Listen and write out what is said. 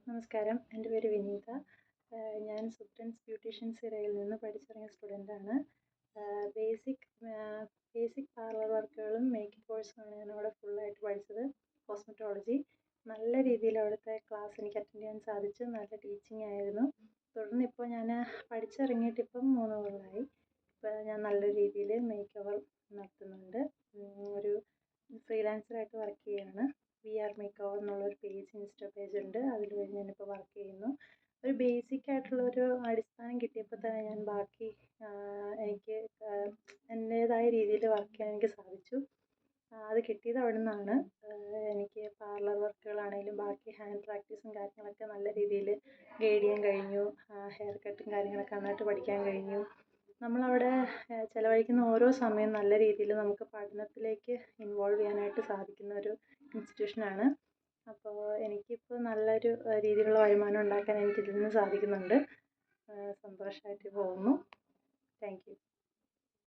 നമസ്കാരം, എൻ്റെ പേര് വിനീത. ഞാൻ സുബ്രൻസ് ബ്യൂട്ടീഷ്യൻ സിറയിൽ നിന്ന് പഠിച്ചിറങ്ങിയ സ്റ്റുഡൻ്റാണ്. ബേസിക് ബേസിക് പാർലർ വർക്കുകളും മേക്കപ്പ് കോഴ്സുമാണ് ഞാനവിടെ ഫുള്ളായിട്ട് പഠിച്ചത്. കോസ്മെറ്റോളജി നല്ല രീതിയിൽ അവിടുത്തെ ക്ലാസ് എനിക്ക് അറ്റൻഡ് ചെയ്യാൻ സാധിച്ചു. നല്ല ടീച്ചിങ് ആയിരുന്നു. തുടർന്ന് ഇപ്പോൾ ഞാൻ പഠിച്ചിറങ്ങിയിട്ട് ഇപ്പം 3 കൊല്ലമായി. ഇപ്പോൾ ഞാൻ നല്ല രീതിയിൽ മേക്ക് ഓവർ നടത്തുന്നുണ്ട്. ഒരു ഫ്രീലാൻസറായിട്ട് വർക്ക് ചെയ്യുകയാണ്. VR മേക്ക് ഓവർ എന്നുള്ളൊരു ഇൻസ്റ്റ പേജ് ഉണ്ട്. അതിൽ വഴി ഞാനിപ്പോൾ വർക്ക് ചെയ്യുന്നു. ഒരു ബേസിക് ആയിട്ടുള്ളൊരു അടിസ്ഥാനം കിട്ടിയപ്പോൾ തന്നെ ഞാൻ ബാക്കി എനിക്ക് എൻ്റേതായ രീതിയിൽ വർക്ക് ചെയ്യാൻ എനിക്ക് സാധിച്ചു. അത് കിട്ടിയത് അവിടെ നിന്നാണ്. എനിക്ക് പാർലർ വർക്കുകളാണെങ്കിലും ബാക്കി ഹാൻഡ് പ്രാക്ടീസും കാര്യങ്ങളൊക്കെ നല്ല രീതിയിൽ ഗൈഡ് ചെയ്യാൻ കഴിഞ്ഞു. ഹെയർ കട്ടും കാര്യങ്ങളൊക്കെ നന്നായിട്ട് പഠിക്കാൻ കഴിഞ്ഞു. നമ്മളവിടെ ചിലവഴിക്കുന്ന ഓരോ സമയവും നല്ല രീതിയിൽ നമുക്ക് പഠനത്തിലേക്ക് ഇൻവോൾവ് ചെയ്യാനായിട്ട് സാധിക്കുന്ന ഒരു ഇൻസ്റ്റിറ്റ്യൂഷനാണ്. അപ്പോൾ എനിക്കിപ്പോൾ നല്ലൊരു രീതിയിലുള്ള വരുമാനം ഉണ്ടാക്കാൻ എനിക്കിതിൽ നിന്ന് സാധിക്കുന്നുണ്ട്. സന്തോഷമായിട്ട് പോകുന്നു. Thank you.